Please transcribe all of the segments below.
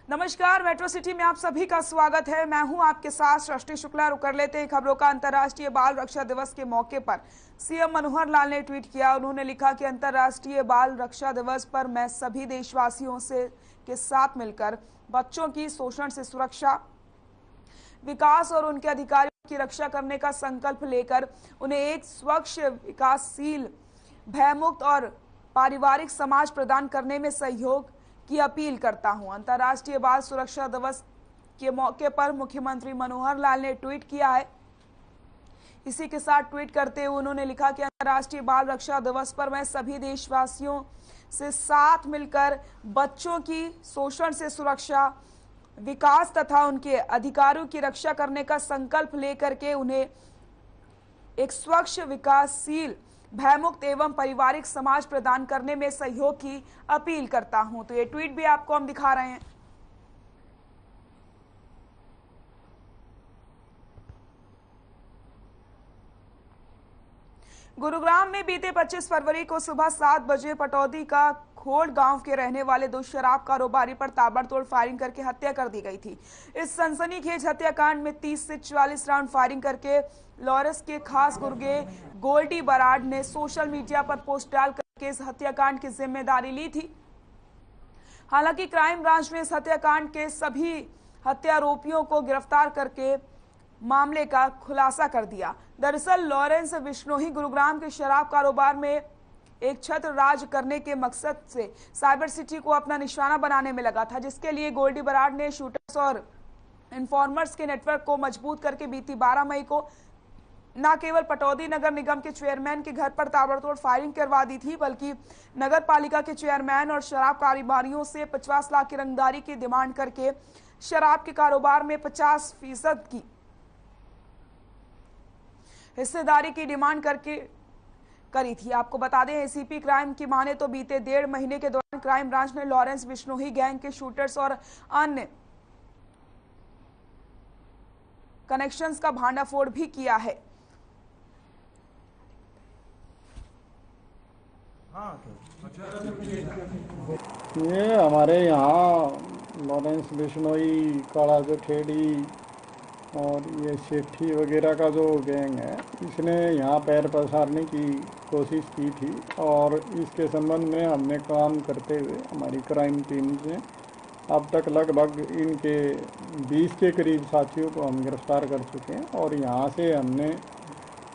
नमस्कार, metro city में आप सभी का स्वागत है। मैं हूं आपके साथ सृष्टि शुक्ला। रुक कर लेते हैं खबरों का। अंतर्राष्ट्रीय बाल रक्षा दिवस के मौके पर सीएम मनोहर लाल ने ट्वीट किया। उन्होंने लिखा कि अंतर्राष्ट्रीय बाल रक्षा दिवस पर मैं सभी देशवासियों से के साथ मिलकर बच्चों की शोषण से सुरक्षा, विकास और उनके अधिकारों की रक्षा करने का संकल्प लेकर उन्हें एक स्वच्छ, विकासशील, भयमुक्त और पारिवारिक समाज प्रदान करने में सहयोग की अपील करता हूं। अंतर्राष्ट्रीय बाल सुरक्षा दिवस के मौके पर मुख्यमंत्री मनोहर लाल ने ट्वीट किया है। इसी के साथ ट्वीट करते हुए उन्होंने लिखा कि अंतर्राष्ट्रीय बाल रक्षा दिवस पर मैं सभी देशवासियों से साथ मिलकर बच्चों की शोषण से सुरक्षा, विकास तथा उनके अधिकारों की रक्षा करने का संकल्प लेकर के उन्हें एक स्वच्छ, विकासशील, भयमुक्त एवं पारिवारिक समाज प्रदान करने में सहयोग की अपील करता हूं। तो ये ट्वीट भी आपको हम दिखा रहे हैं। गुरुग्राम में बीते 25 फरवरी को सुबह 7 बजे पटौदी का खोड़ गांव के रहने वाले 2 शराब कारोबारी पर ताबड़तोड़ फायरिंग करके हत्या कर दी गई थी। इस सनसनीखेज हत्याकांड में 30 से 44 राउंड फायरिंग करके लॉरेंस के खास गुर्गे गोल्डी बराड ने सोशल मीडिया पर पोस्ट डाल करके इस हत्याकांड की जिम्मेदारी ली थी। हालांकि क्राइम ब्रांच ने इस हत्याकांड के सभी हत्यारोपियों को गिरफ्तार करके मामले का खुलासा कर दिया। दरअसल लॉरेंस बिश्नोई गुरुग्राम के शराब कारोबार में एक छत्र राज करने के मकसद से साइबर सिटी को अपना निशाना बनाने में लगा था, जिसके लिए गोल्डी बराड ने शूटर्स और इन्फॉर्मर्स के नेटवर्क को मजबूत करके बीती 12 मई को न केवल पटौदी नगर निगम के चेयरमैन के घर पर ताबड़तोड़ फायरिंग करवा दी थी, बल्कि नगर पालिका के चेयरमैन और शराब कारोबारियों से 50 लाख की रंगदारी की डिमांड करके शराब के कारोबार में 50% की हिस्सेदारी की डिमांड करके करी थी। आपको बता दें, एसीपी क्राइम की माने तो बीते 1.5 महीने के दौरान क्राइम ब्रांच ने लॉरेंस बिश्नोई गैंग के शूटर्स और अन्य कनेक्शंस का भांडाफोड़ भी किया है। ये हमारे यहाँ लॉरेंस बिश्नोई, काला गठेड़ी और ये सेठी वगैरह का जो गैंग है, इसने यहाँ पैर पसारने की कोशिश की थी और इसके संबंध में हमने काम करते हुए हमारी क्राइम टीम से अब तक लगभग इनके 20 के करीब साथियों को हम गिरफ्तार कर चुके हैं और यहाँ से हमने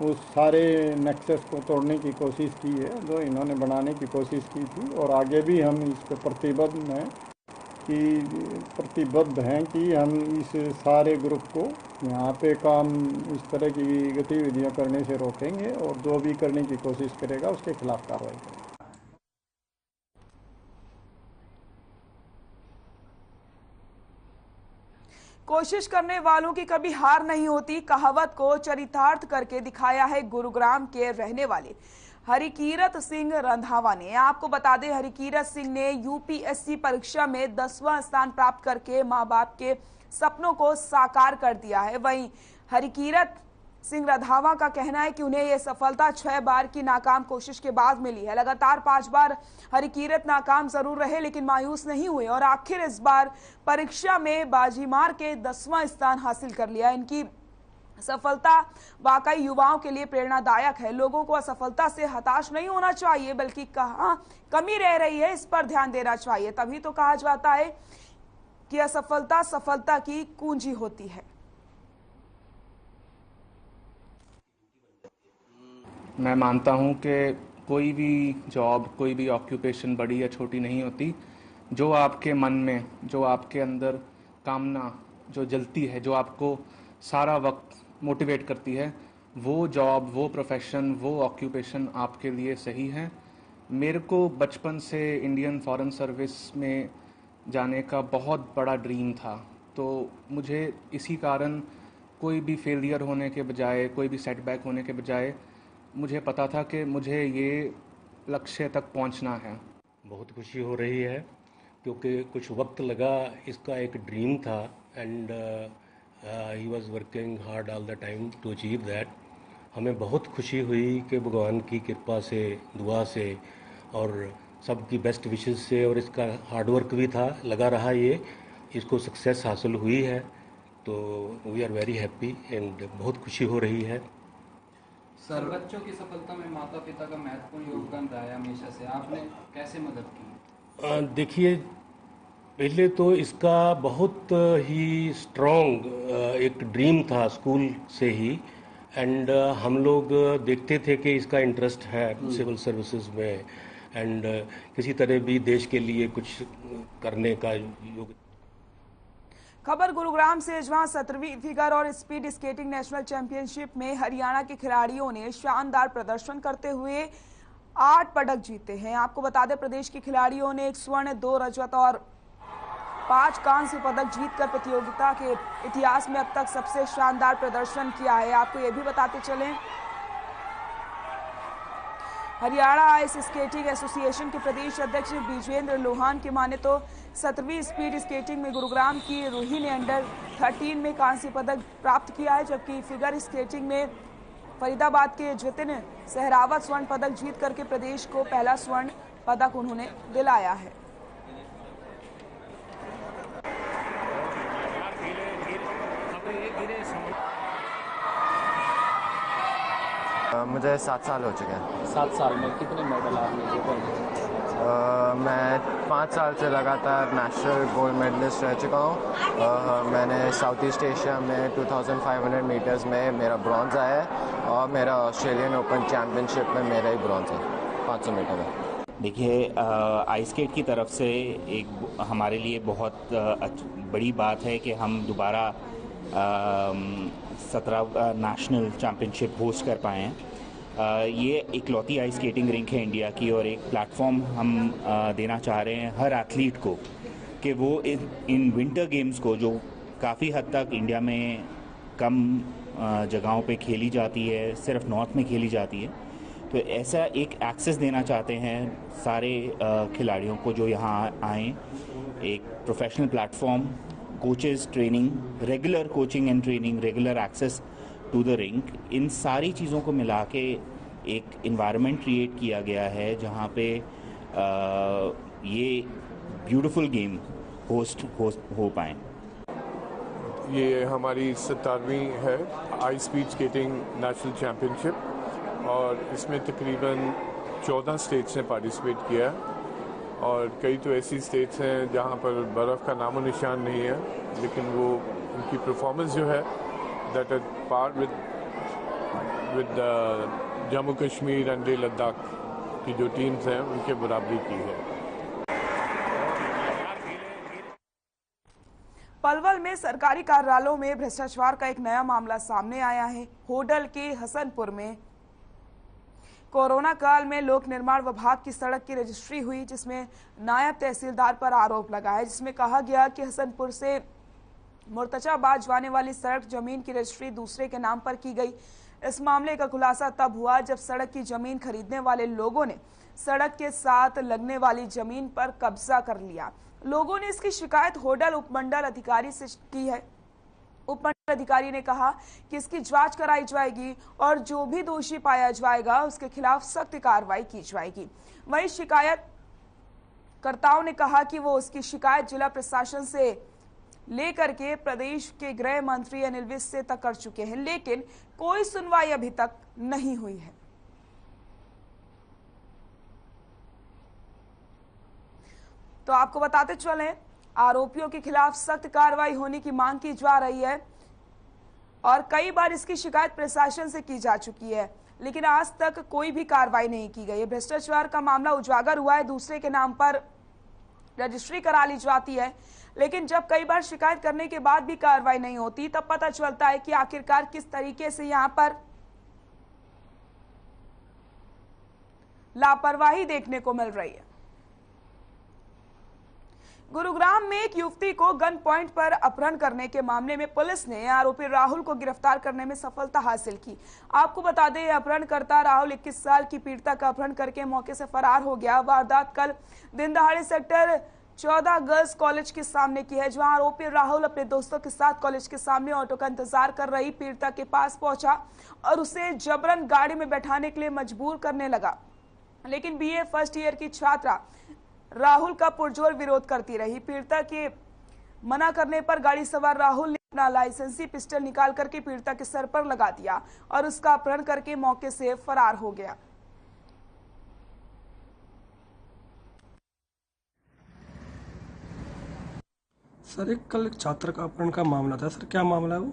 उस सारे नेक्सस को तोड़ने की कोशिश की है जो इन्होंने बनाने की कोशिश की थी। और आगे भी हम इस पर प्रतिबद्ध हैं कि हम इस सारे ग्रुप को यहाँ पे काम इस तरह की गतिविधियाँ करने से रोकेंगे और जो भी करने की कोशिश करेगा उसके खिलाफ कार्रवाई करेंगे। कोशिश करने वालों की कभी हार नहीं होती, कहावत को चरितार्थ करके दिखाया है गुरुग्राम के रहने वाले हरिकीरत सिंह रंधावा ने। आपको बता दें, हरिकीरत सिंह ने यूपीएससी परीक्षा में 10वां स्थान प्राप्त करके मां बाप के सपनों को साकार कर दिया है। वहीं हरिकीरत सिंह रंधावा का कहना है कि उन्हें यह सफलता 6 बार की नाकाम कोशिश के बाद मिली है। लगातार 5 बार हरिकीरत नाकाम जरूर रहे, लेकिन मायूस नहीं हुए और आखिर इस बार परीक्षा में बाजी मार के 10वां स्थान हासिल कर लिया। इनकी सफलता वाकई युवाओं के लिए प्रेरणादायक है। लोगों को असफलता से हताश नहीं होना चाहिए, बल्कि कहां कमी रह रही है इस पर ध्यान देना चाहिए। तभी तो कहा जाता है कि असफलता सफलता की कुंजी होती है। मैं मानता हूं कि कोई भी जॉब, कोई भी ऑक्यूपेशन बड़ी या छोटी नहीं होती। जो आपके मन में, जो आपके अंदर कामना जो जलती है, जो आपको सारा वक्त मोटिवेट करती है, वो जॉब, वो प्रोफेशन, वो ऑक्यूपेशन आपके लिए सही है। मेरे को बचपन से इंडियन फॉरेन सर्विस में जाने का बहुत बड़ा ड्रीम था, तो मुझे इसी कारण कोई भी फेलियर होने के बजाय, कोई भी सेटबैक होने के बजाय मुझे पता था कि मुझे ये लक्ष्य तक पहुंचना है। बहुत खुशी हो रही है क्योंकि कुछ वक्त लगा, इसका एक ड्रीम था and he was working hard all the time to achieve that. हमें बहुत खुशी हुई कि भगवान की कृपा से, दुआ से और सबकी बेस्ट विशेस से, और इसका हार्डवर्क भी था, लगा रहा ये, इसको सक्सेस हासिल हुई है, तो we are very happy and बहुत खुशी हो रही है। सर, बच्चों की सफलता में माता पिता का महत्वपूर्ण योगदान रहा है हमेशा से, आपने कैसे मदद की? देखिए, पहले तो इसका बहुत ही स्ट्रॉन्ग एक ड्रीम था स्कूल से ही, एंड हम लोग देखते थे कि इसका इंटरेस्ट है सिविल सर्विसेज में, एंड किसी तरह भी देश के लिए कुछ करने का योग। खबर गुरुग्राम से, जहां 17वीं फिगर और स्पीड स्केटिंग नेशनल चैंपियनशिप में हरियाणा के खिलाड़ियों ने शानदार प्रदर्शन करते हुए 8 पदक जीते हैं। आपको बता दें, प्रदेश के खिलाड़ियों ने 1 स्वर्ण, 2 रजत और 5 कांस्य पदक जीतकर प्रतियोगिता के इतिहास में अब तक सबसे शानदार प्रदर्शन किया है। आपको यह भी बताते चलें, हरियाणा आइस स्केटिंग एसोसिएशन के प्रदेश अध्यक्ष विजेंद्र लोहान की माने तो 17वीं स्पीड स्केटिंग में गुरुग्राम की रूही ने अंडर 13 में कांस्य पदक प्राप्त किया है, जबकि फिगर स्केटिंग में फरीदाबाद के जितिन सहरावत स्वर्ण पदक जीत करके प्रदेश को पहला स्वर्ण पदक उन्होंने दिलाया है। मुझे 7 साल हो चुके हैं। 7 साल में कितने मेडल आपने जीते? मैं 5 साल से लगातार नेशनल गोल्ड मेडलिस्ट रह चुका हूँ। मैंने साउथ ईस्ट एशिया में 2500 मीटर्स में मेरा ब्रॉन्ज आया है और मेरा ऑस्ट्रेलियन ओपन चैम्पियनशिप में मेरा ही ब्रॉन्ज है 500 मीटर में। देखिए, आइस स्केट की तरफ से एक हमारे लिए बहुत बड़ी बात है कि हम दोबारा 17 नेशनल चैम्पियनशिप होस्ट कर पाए हैं। ये इकलौती आइस स्केटिंग रिंक है इंडिया की, और एक प्लेटफॉर्म हम देना चाह रहे हैं हर एथलीट को कि वो इन विंटर गेम्स को, जो काफ़ी हद तक इंडिया में कम जगहों पे खेली जाती है, सिर्फ नॉर्थ में खेली जाती है, तो ऐसा एक एक्सेस देना चाहते हैं सारे खिलाड़ियों को जो यहाँ आएँ। एक professional platform, coaches training, regular coaching and training, regular access to the rink, इन सारी चीज़ों को मिला के एक इन्वायरमेंट क्रिएट किया गया है जहाँ पे ये ब्यूटीफुल गेम होस्ट हो पाएँ। ये हमारी 17वीं है ice speed skating national championship, और इसमें तकरीबन 14 स्टेट्स ने पार्टिसिपेट किया है, और कई तो ऐसी स्टेट्स हैं जहाँ पर बर्फ़ का नामो निशान नहीं है, लेकिन वो उनकी परफॉर्मेंस जो है that at par with Jammu Kashmir and Ladakh की जो टीम्स हैं उनके बराबरी की है। पलवल में सरकारी कार्यालयों में भ्रष्टाचार का एक नया मामला सामने आया है। होडल के हसनपुर में कोरोना काल में लोक निर्माण विभाग की सड़क की रजिस्ट्री हुई, जिसमें नायब तहसीलदार पर आरोप लगा है, जिसमें कहा गया कि हसनपुर से मुर्तजाबाद जाने वाली सड़क जमीन की रजिस्ट्री दूसरे के नाम पर की गई। इस मामले का खुलासा तब हुआ जब सड़क की जमीन खरीदने वाले लोगों ने सड़क के साथ लगने वाली जमीन पर कब्जा कर लिया। लोगों ने इसकी शिकायत होडल उपमंडल अधिकारी से की है। उपमंडल अधिकारी ने कहा कि इसकी जांच कराई जाएगी और जो भी दोषी पाया जाएगा उसके खिलाफ सख्त कार्रवाई की जाएगी। वहीं शिकायतकर्ताओं ने कहा कि वो उसकी शिकायत जिला प्रशासन से लेकर के प्रदेश के गृह मंत्री अनिल विज से तक कर चुके हैं, लेकिन कोई सुनवाई अभी तक नहीं हुई है। तो आपको बताते चलें, आरोपियों के खिलाफ सख्त कार्रवाई होने की मांग की जा रही है और कई बार इसकी शिकायत प्रशासन से की जा चुकी है, लेकिन आज तक कोई भी कार्रवाई नहीं की गई है। भ्रष्टाचार का मामला उजागर हुआ है, दूसरे के नाम पर रजिस्ट्री करा ली जाती है, लेकिन जब कई बार शिकायत करने के बाद भी कार्रवाई नहीं होती, तब पता चलता है कि आखिरकार किस तरीके से यहां पर लापरवाही देखने को मिल रही है। गुरुग्राम में एक युवती को गन पॉइंट पर अपहरण करने के मामले में पुलिस ने आरोपी राहुल को गिरफ्तार करने में सफलता हासिल की। आपको बता दें, अपहरणकर्ता राहुल 21 साल की पीड़िता का अपहरण करके मौके से फरार हो गया। वारदात कल दिन दहाड़े सेक्टर 14 गर्ल्स कॉलेज के सामने की है, जहां आरोपी राहुल अपने दोस्तों के साथ कॉलेज के सामने ऑटो का इंतजार कर रही पीड़िता के पास पहुंचा और उसे जबरन गाड़ी में बैठाने के लिए मजबूर करने लगा, लेकिन BA फर्स्ट ईयर की छात्रा राहुल का पुरजोर विरोध करती रही। पीड़िता के मना करने पर गाड़ी सवार राहुल ने अपना लाइसेंसी पिस्टल निकाल करके पीड़िता के सर पर लगा दिया और उसका अपहरण करके मौके से फरार हो गया। सर, एक कल छात्र का अपहरण का मामला था सर, क्या मामला है वो?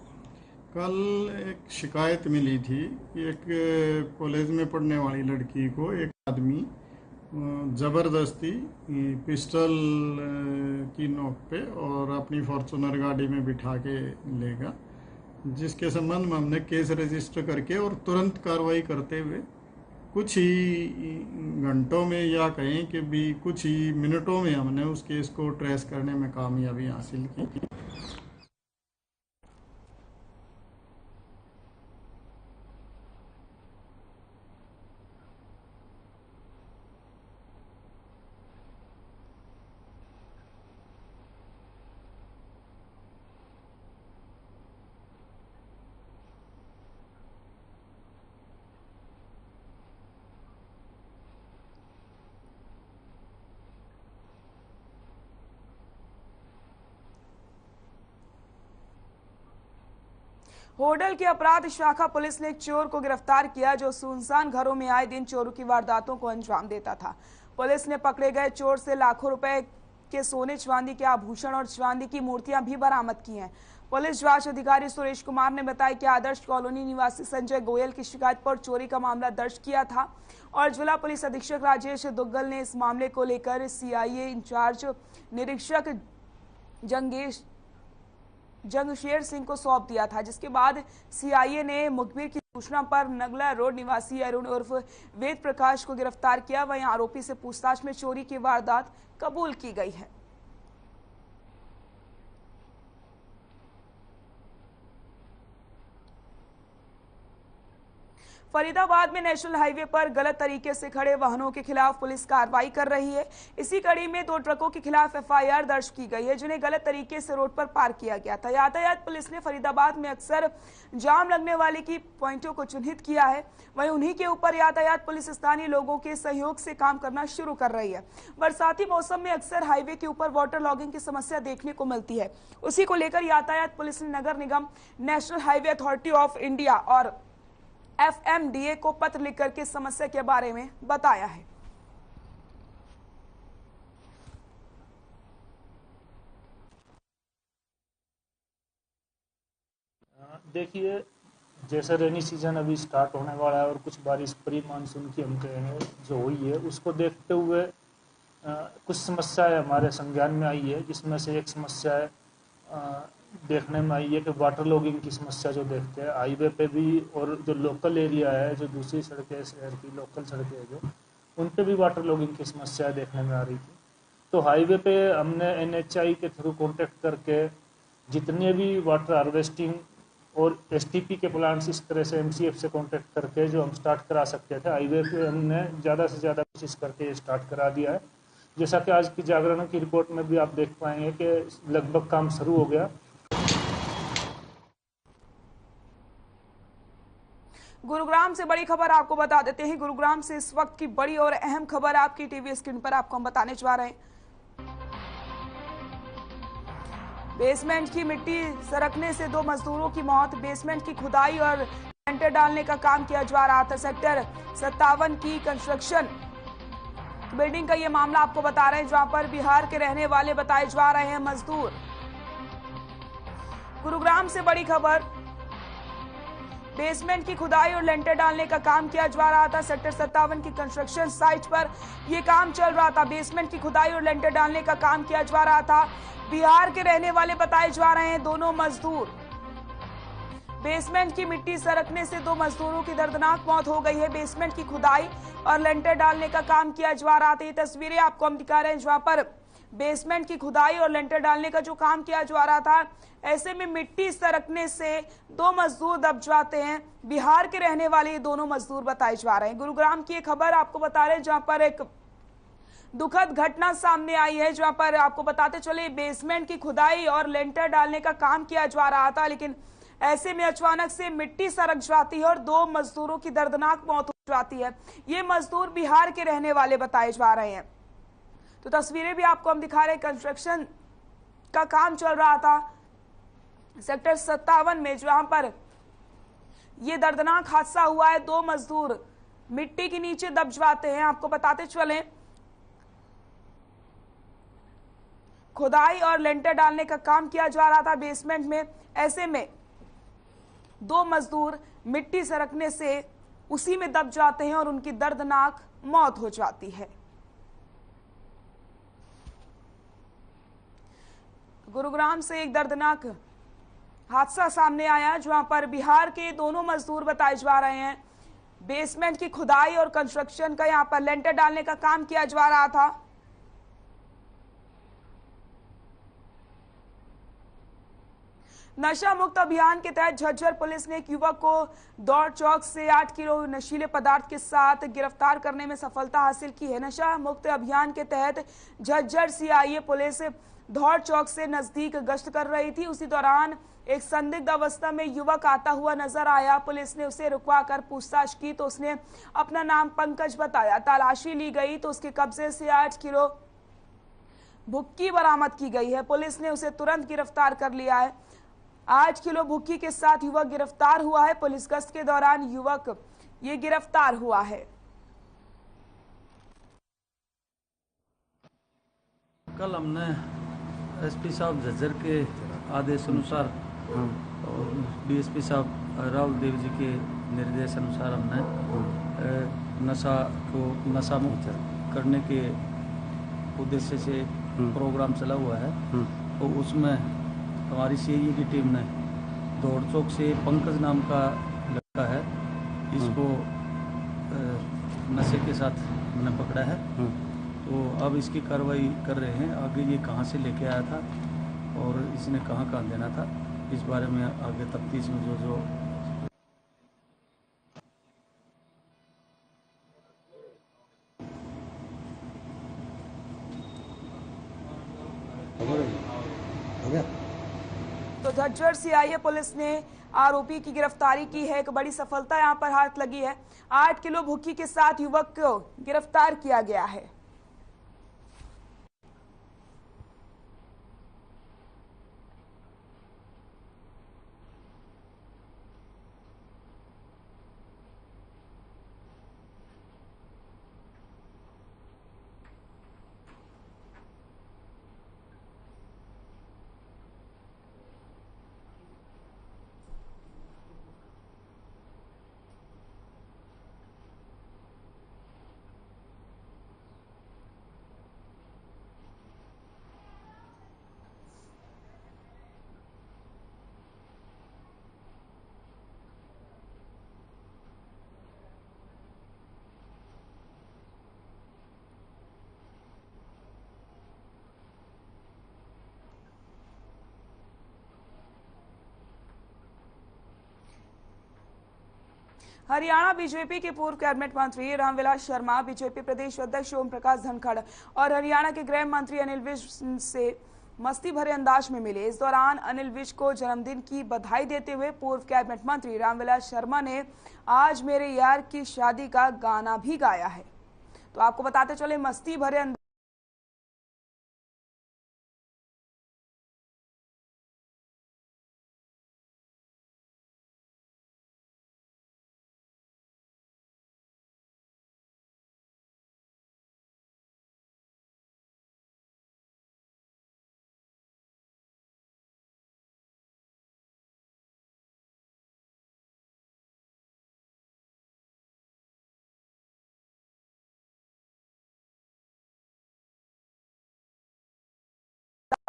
कल एक शिकायत मिली थी कि एक कॉलेज में पढ़ने वाली लड़की को एक आदमी ज़बरदस्ती पिस्टल की नोक पे और अपनी फॉर्चूनर गाड़ी में बिठा के लेगा, जिसके संबंध में हमने केस रजिस्टर करके और तुरंत कार्रवाई करते हुए कुछ ही घंटों में या कहें कि भी कुछ ही मिनटों में हमने उस केस को ट्रेस करने में कामयाबी हासिल की। होडल की अपराध शाखा पुलिस ने एक चोर को गिरफ्तार किया जो सुनसान घरों में आए दिन चोरों की वारदातों को अंजाम देता था। पुलिस ने पकड़े गए चोर से लाखों रुपए के सोने चांदी के आभूषण और चांदी की मूर्तियां भी बरामद की हैं। पुलिस जांच अधिकारी सुरेश कुमार ने बताया कि आदर्श कॉलोनी निवासी संजय गोयल की शिकायत पर चोरी का मामला दर्ज किया था और जिला पुलिस अधीक्षक राजेश दुग्गल ने इस मामले को लेकर सीआईए इंचार्ज निरीक्षक जंगशेर सिंह को सौंप दिया था, जिसके बाद सीआईए ने मुखबिर की सूचना पर नगला रोड निवासी अरुण उर्फ वेद प्रकाश को गिरफ्तार किया। वहीं आरोपी से पूछताछ में चोरी की वारदात कबूल की गई है। फरीदाबाद में नेशनल हाईवे पर गलत तरीके से खड़े वाहनों के खिलाफ पुलिस कार्रवाई कर रही है। इसी कड़ी में 2 ट्रकों के खिलाफ एफआईआर दर्ज की गई है, जिन्हें गलत तरीके से रोड पर पार्क किया गया था। यातायात पुलिस ने फरीदाबाद में अक्सर जाम लगने वाले की पॉइंटों को चिन्हित किया है। वहीं उन्हीं के ऊपर यातायात पुलिस स्थानीय लोगों के सहयोग से काम करना शुरू कर रही है। बरसाती मौसम में अक्सर हाईवे के ऊपर वाटर लॉगिंग की समस्या देखने को मिलती है। उसी को लेकर यातायात पुलिस ने नगर निगम, national highway authority of India और एफएमडीए को पत्र लिखकर के समस्या के बारे में बताया है। देखिए, जैसे रेनी सीजन अभी स्टार्ट होने वाला है और कुछ बारिश प्री मानसून की हम कहेंगे जो हुई है, उसको देखते हुए कुछ समस्याएं हमारे संज्ञान में आई है, जिसमें से एक समस्या है देखने में आई है कि वाटर लॉगिंग की समस्या जो देखते हैं हाईवे पे भी, और जो लोकल एरिया है, जो दूसरी सड़कें शहर की लोकल सड़कें जो उन पे भी वाटर लॉगिंग की समस्या देखने में आ रही थी। तो हाईवे पे हमने एनएचआई के थ्रू कांटेक्ट करके जितने भी वाटर हार्वेस्टिंग और एसटीपी के प्लांट्स, इस तरह से एमसीएफ से कांटेक्ट करके जो हम स्टार्ट करा सकते थे हाईवे पे, हमने ज़्यादा से ज़्यादा कोशिश करके स्टार्ट करा दिया है। जैसा कि आज की जागरण की रिपोर्ट में भी आप देख पाएंगे कि लगभग काम शुरू हो गया। गुरुग्राम से बड़ी खबर आपको बता देते हैं। गुरुग्राम से इस वक्त की बड़ी और अहम खबर आपकी टीवी स्क्रीन पर आपको हम बताने जा रहे हैं। बेसमेंट की मिट्टी सरकने से 2 मजदूरों की मौत। बेसमेंट की खुदाई और लेंटर डालने का काम किया जा रहा था। सेक्टर 57 की कंस्ट्रक्शन बिल्डिंग का ये मामला आपको बता रहे हैं, जहां पर बिहार के रहने वाले बताए जा रहे हैं मजदूर। गुरुग्राम से बड़ी खबर, बेसमेंट की खुदाई और लेंटर डालने का काम किया जा रहा था। सेक्टर 57 की कंस्ट्रक्शन साइट पर यह काम चल रहा था। बेसमेंट की खुदाई और लेंटर डालने का काम किया जा रहा था। बिहार के रहने वाले बताए जा रहे हैं दोनों मजदूर। बेसमेंट की मिट्टी सरकने से 2 मजदूरों की दर्दनाक मौत हो गई है। बेसमेंट की खुदाई और लेंटर डालने का काम किया जा रहा था। ये तस्वीरें आपको हम दिखा रहे हैं, जहां पर बेसमेंट की खुदाई और लेंटर डालने का जो काम किया जा रहा था, ऐसे में मिट्टी सरकने से 2 मजदूर दब जाते हैं। बिहार के रहने वाले ये दोनों मजदूर बताए जा रहे हैं। गुरुग्राम की एक खबर आपको बता रहे हैं, जहां पर एक दुखद घटना सामने आई है, जहां पर आपको बताते चले बेसमेंट की खुदाई और लेंटर डालने का काम किया जा रहा था, लेकिन ऐसे में अचानक से मिट्टी सरक जाती है और 2 मजदूरों की दर्दनाक मौत हो जाती है। ये मजदूर बिहार के रहने वाले बताए जा रहे हैं। तो तस्वीरें भी आपको हम दिखा रहे हैं कंस्ट्रक्शन का काम चल रहा था सेक्टर 57 में, जहां पर ये दर्दनाक हादसा हुआ है। 2 मजदूर मिट्टी के नीचे दब जाते हैं। आपको बताते चलें, खुदाई और लेंटर डालने का काम किया जा रहा था बेसमेंट में। ऐसे में 2 मजदूर मिट्टी सरकने से उसी में दब जाते हैं और उनकी दर्दनाक मौत हो जाती है। गुरुग्राम से एक दर्दनाक हादसा सामने आया, जहां पर बिहार के दोनों मजदूर बताए जा रहे हैं। बेसमेंट की खुदाई और कंस्ट्रक्शन का यहां पर लेंटर डालने का काम किया जा रहा था। नशा मुक्त अभियान के तहत झज्जर पुलिस ने एक युवक को दौड़ चौक से 8 किलो नशीले पदार्थ के साथ गिरफ्तार करने में सफलता हासिल की है। नशा मुक्त अभियान के तहत झज्जर सीआईए पुलिस दौड़ चौक से नजदीक गश्त कर रही थी। उसी दौरान एक संदिग्ध अवस्था में युवक आता हुआ नजर आया। पुलिस ने उसे रुकवाकर पूछताछ की तो उसने अपना नाम पंकज बताया। तलाशी ली गई तो उसके कब्जे से 8 किलो भुक्की बरामद की गई है। पुलिस ने उसे तुरंत गिरफ्तार कर लिया है। 8 किलो भुक्की के साथ युवक गिरफ्तार हुआ है। पुलिस गश्त के दौरान युवक ये गिरफ्तार हुआ है। कल हमने एसपी साहब झज्जर के आदेश अनुसार और डीएसपी साहब राहुल देव जी के निर्देश अनुसार हमने नशा मुक्त करने के उद्देश्य से प्रोग्राम चला हुआ है। तो उसमें हमारी सीआईए की टीम ने दौड़ चौक से पंकज नाम का लड़का है, इसको नशे के साथ हमने पकड़ा है। तो अब इसकी कार्रवाई कर रहे हैं। आगे ये कहाँ से लेके आया था और इसने कहाँ कहाँ देना था, इस बारे में आगे तफ्तीश में जो तो झज्जर सीआईए पुलिस ने आरोपी की गिरफ्तारी की है। एक बड़ी सफलता यहां पर हाथ लगी है। 8 किलो भुक्की के साथ युवक को गिरफ्तार किया गया है। हरियाणा बीजेपी के पूर्व कैबिनेट मंत्री रामविलास शर्मा, बीजेपी प्रदेश अध्यक्ष ओम प्रकाश धनखड़ और हरियाणा के गृह मंत्री अनिल विज से मस्ती भरे अंदाज में मिले। इस दौरान अनिल विज को जन्मदिन की बधाई देते हुए पूर्व कैबिनेट मंत्री रामविलास शर्मा ने आज मेरे यार की शादी का गाना भी गाया है। तो आपको बताते चले, मस्ती भरे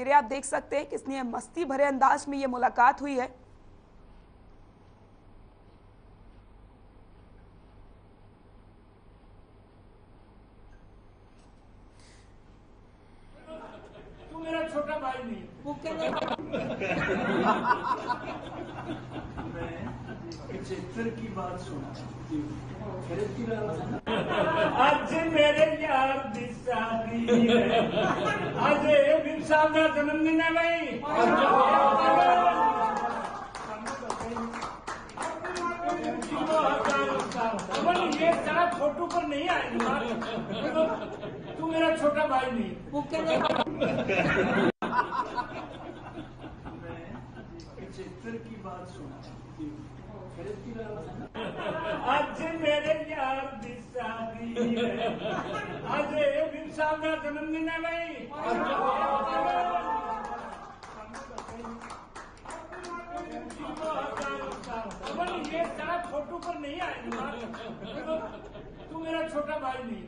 आप देख सकते हैं कितनी मस्ती भरे अंदाज में ये मुलाकात हुई है। तू मेरा छोटा भाई नहीं, वो क्या चित्र की बात सुना। आज मेरे यार की शादी है, आज बिन साहब का जन्मदिन है भाई। ये सारा फोटो पर नहीं आएगी। तू मेरा छोटा भाई नहीं, वो क्या चित्र की बात सुना। आज मेरे यार दी शादी है, आज विरसा का जन्मदिन है भाई। ये सारा फोटो पर नहीं आएगा, तू मेरा छोटा भाई नहीं।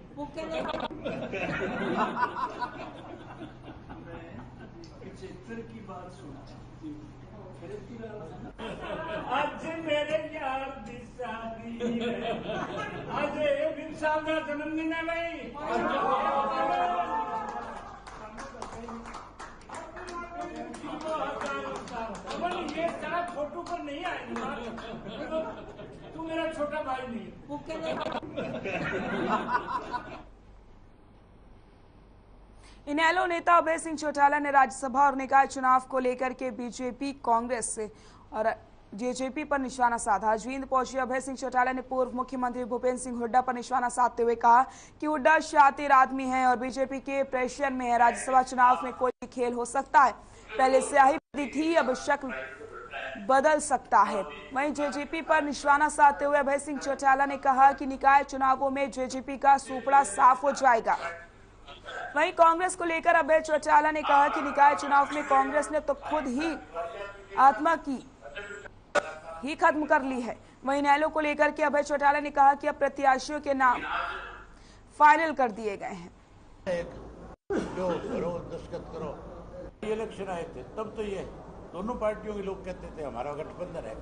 चित्र की बात सुना। आज मेरे यार दी शादी है, आज विरसा का जन्मदिन है भाई। ये सारा फोटो पर नहीं आएगा, तू मेरा छोटा भाई नहीं। इनेलो नेता अभय सिंह चौटाला ने राज्यसभा और निकाय चुनाव को लेकर के बीजेपी, कांग्रेस से और जेजेपी पर निशाना साधा। जींद पहुंचे अभय सिंह चौटाला ने पूर्व मुख्यमंत्री भूपेंद्र सिंह हुड्डा पर निशाना साधते हुए कहा कि हुड्डा शातिर आदमी हैं और बीजेपी के प्रेशर में है। राज्यसभा चुनाव में कोई खेल हो सकता है, पहले स्याही बदली थी, अब शक्ल बदल सकता है। वहीं जेजेपी पर निशाना साधते हुए अभय सिंह चौटाला ने कहा कि निकाय चुनावों में जेजेपी का सूपड़ा साफ हो जाएगा। वहीं कांग्रेस को लेकर अभय चौटाला ने कहा कि निकाय चुनाव में कांग्रेस ने तो खुद ही आत्मा की ही खत्म कर ली है। वहीं इनेलो को लेकर के अभय चौटाला ने कहा कि अब प्रत्याशियों के नाम फाइनल कर दिए गए हैं। जो करो दस्तखत करो, इलेक्शन आए थे तब तो ये दोनों पार्टियों के लोग कहते थे हमारा गठबंधन है।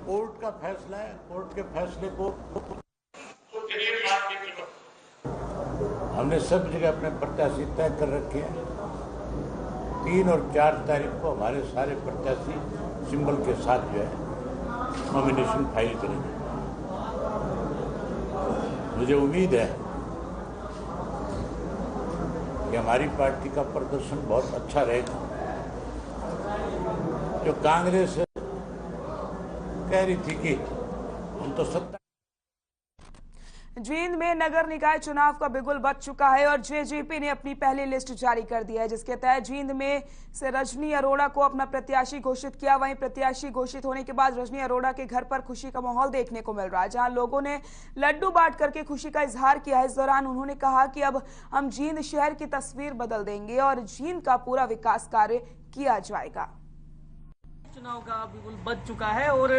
कोर्ट का फैसला है, कोर्ट के फैसले को हमने सब जगह अपने प्रत्याशी तय कर रखे हैं। 3 और 4 तारीख को हमारे सारे प्रत्याशी सिंबल के साथ जो है नॉमिनेशन फाइल करेंगे। मुझे उम्मीद है कि हमारी पार्टी का प्रदर्शन बहुत अच्छा रहेगा। जो कांग्रेस कह रही थी कि हम तो सत्ता। जींद में नगर निकाय चुनाव का बिगुल बज चुका है और जेजेपी ने अपनी पहली लिस्ट जारी कर दी है, जिसके तहत जींद में से रजनी अरोड़ा को अपना प्रत्याशी घोषित किया। वहीं प्रत्याशी घोषित होने के बाद रजनी अरोड़ा के घर पर खुशी का माहौल देखने को मिल रहा है, जहां लोगों ने लड्डू बांट करके खुशी का इजहार किया है। इस दौरान उन्होंने कहा कि अब हम जींद शहर की तस्वीर बदल देंगे और जींद का पूरा विकास कार्य किया जाएगा। चुनाव का बिगुल बज चुका है और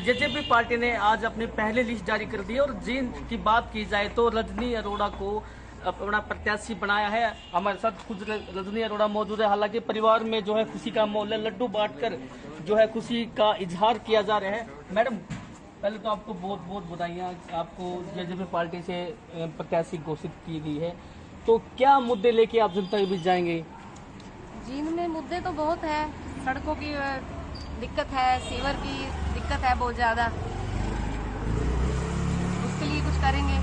जेजेपी पार्टी ने आज अपनी पहली लिस्ट जारी कर दी है और जींद की बात की जाए तो रजनी अरोड़ा को अपना प्रत्याशी बनाया है। हमारे साथ खुद रजनी अरोड़ा मौजूद है। हालांकि परिवार में जो है खुशी का माहौल है, लड्डू बांटकर जो है खुशी का इजहार किया जा रहा है। मैडम, पहले तो आपको बहुत बहुत बधाइयाँ, आपको जेजेपी पार्टी से प्रत्याशी घोषित की गई है, तो क्या मुद्दे लेके आप जनता के बीच जाएंगे? जींद में मुद्दे तो बहुत है, सड़कों की दिक्कत है, सीवर की दिक्कत है बहुत ज्यादा, उसके लिए कुछ करेंगे।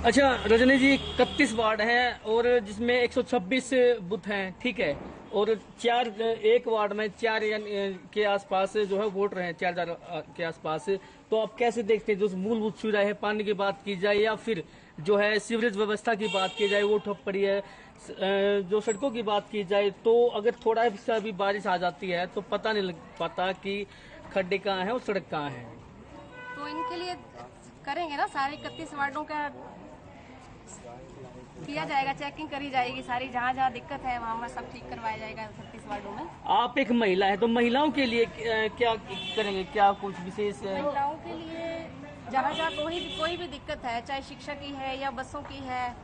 अच्छा रजनी जी, 31 वार्ड हैं और जिसमें 126 बूथ हैं, ठीक है, और एक वार्ड में 4 के आसपास जो है वोट रहे हैं, 4000 के आसपास। तो आप कैसे देखते हैं, जो मूलभूत सुविधा है, पानी की बात की जाए या फिर जो है सीवरेज व्यवस्था की बात की जाए वो ठप पड़ी है, जो सड़कों की बात की जाए तो अगर थोड़ा सा भी बारिश आ जाती है तो पता नहीं लग पाता कि खड्डे कहाँ हैं और सड़क कहाँ है। तो इनके लिए करेंगे ना, सारे 31 वार्डों का किया जाएगा, चेकिंग करी जाएगी सारी, जहाँ जहाँ दिक्कत है वहाँ सब ठीक करवाया जाएगा 36 वार्डों में। आप एक महिला है तो महिलाओं के लिए क्या करेंगे, क्या कुछ विशेष? महिलाओं के लिए जहाँ जहाँ कोई भी दिक्कत है, चाहे शिक्षा की है या बसों की है,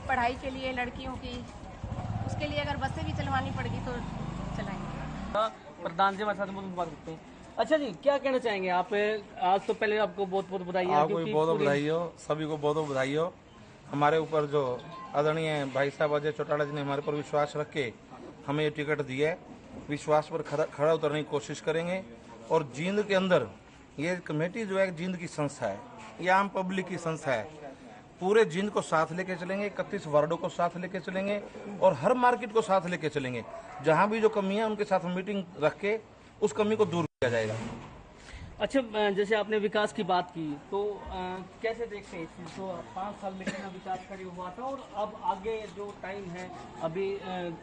पढ़ाई के लिए लड़कियों की, उसके लिए अगर बसें भी चलवानी पड़ेगी तो चलाएंगे। प्रधान जी हमारे साथ बात करते हैं। अच्छा जी, क्या कहना चाहेंगे आप? आज तो पहले आपको बहुत बहुत बधाई। आपको भी बहुत बधाई हो, सभी को बहुत बधाई हो। हमारे ऊपर जो आदरणीय भाई साहब अजय चौटाला जी ने हमारे पर विश्वास रख के हमें ये टिकट दिया है। विश्वास पर खड़ा उतरने की कोशिश करेंगे और जींद के अंदर ये कमेटी जो है जींद की संस्था है, ये आम पब्लिक की संस्था है। पूरे जींद को साथ लेके चलेंगे, 31 वार्डों को साथ लेके चलेंगे और हर मार्केट को साथ लेके चलेंगे। जहां भी जो कमी है उनके साथ मीटिंग रख के उस कमी को दूर किया जाएगा। अच्छा, जैसे आपने विकास की बात की तो कैसे देखते हैं इस चीज़ को? 5 साल में कितना विकास कार्य हुआ था और अब आगे जो टाइम है, अभी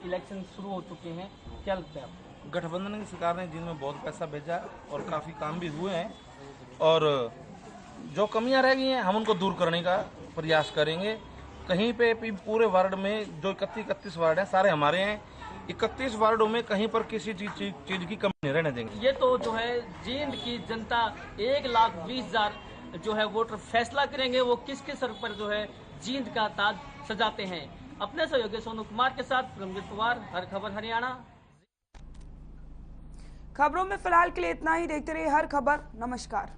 इलेक्शन शुरू हो चुके हैं, क्या लगता है आपको? गठबंधन की सरकार ने जिनमें बहुत पैसा भेजा और काफ़ी काम भी हुए हैं और जो कमियां रह गई हैं हम उनको दूर करने का प्रयास करेंगे। कहीं पे भी पूरे वार्ड में जो 31 वार्ड हैं सारे हमारे हैं, 31 वार्डों में कहीं पर किसी चीज की कमी नहीं रहने देंगे। ये तो जो है जींद की जनता 1,20,000 जो है वोटर फैसला करेंगे वो किसके सर पर जो है जींद का ताज सजाते हैं। अपने सहयोगी सोनू कुमार के साथ परमजीत पवार, हर खबर हरियाणा। खबरों में फिलहाल के लिए इतना ही। देखते रहिए हर खबर। नमस्कार।